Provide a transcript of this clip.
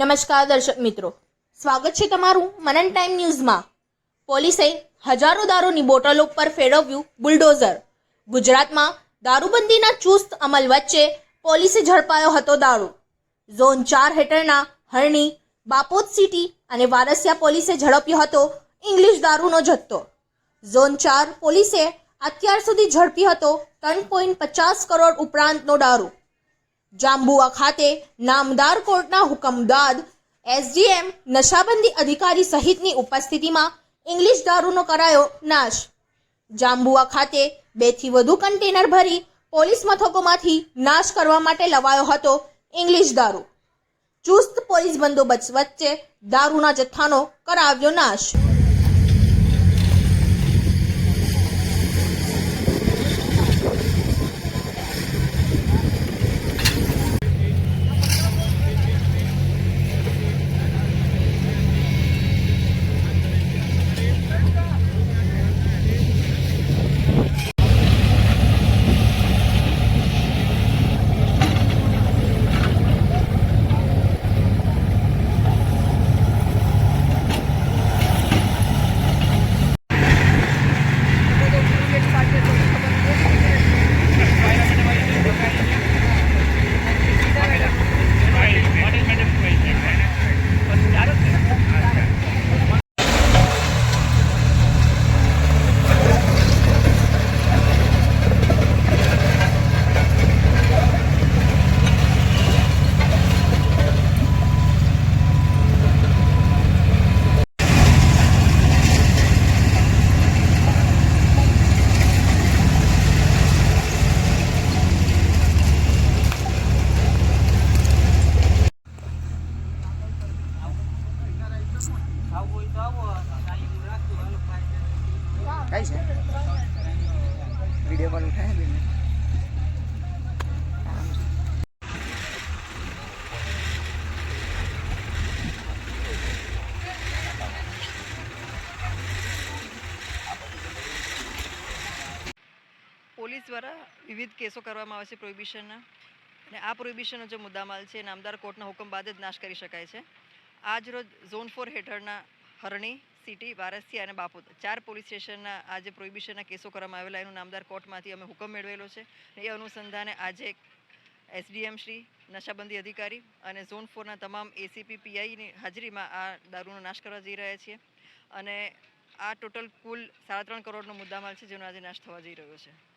નમસ્કાર દર્શક મિત્રો, સ્વાગત છે તમારું મનન ટાઈમ ન્યૂઝમાં। પોલીસે હજારો દારૂની બોટલો પર ફેરવ્યું બુલડોઝર। ગુજરાતમાં દારૂબંધીના ચુસ્ત અમલ વચ્ચે પોલીસે ઝડપાયો હતો દારૂ। ઝોન 4 હેઠળના હરણી, બાપોદ સિટી અને વારસિયા પોલીસે ઝડપ્યો હતો ઇંગ્લિશ દારૂનો જથ્થો। ઝોન 4 પોલીસે અત્યાર સુધી ઝડપી હતો 3.50 કરોડ ઉપરાંતનો દારૂ। જાંબુઆ ખાતે નામદાર કોર્ટના હુકમ બાદ એસડીએમ નશાબંધી અધિકારી સહિતની ઉપસ્થિતિમાં ઇંગ્લિશ દારૂનો કરાયો નાશ। જાંબુઆ ખાતે 2 થી વધુ કન્ટેનર ભરી પોલીસ મથકોમાંથી નાશ કરવા માટે લવાયો હતો ઇંગ્લિશ દારૂ। ચુસ્ત પોલીસ બંદોબસ્ત વચ્ચે દારૂના જથ્થાનો કરાવ્યો નાશ। वीडियो कॉल उठाए પોલીસ દ્વારા વિવિધ કેસો કરવામાં આવે છે પ્રોહિબિશનના, અને આ પ્રોહિબિશનનો જે મુદ્દામાલ છે નામદાર કોર્ટના હુકમ બાદ જ નાશ કરી શકાય છે। આજ રોજ ઝોન 4 હેઠળના હરણી, સિટી, વારસિયા અને બાપોદ 4 પોલીસ સ્ટેશનના આ જે પ્રોહિબિશનના કેસો કરવામાં આવેલા એનું નામદાર કોર્ટમાંથી અમે હુકમ મેળવેલો છે। એ અનુસંધાને આજે એસડીએમ શ્રી, નશાબંધી અધિકારી અને ઝોન 4ના તમામ એસીપી પીઆઈની હાજરીમાં આ દારૂનો નાશ કરવા જઈ રહ્યા છીએ, અને આ ટોટલ કુલ 3.5 કરોડનો મુદ્દામાલ છે જેનો આજે નાશ થવા જઈ રહ્યો છે।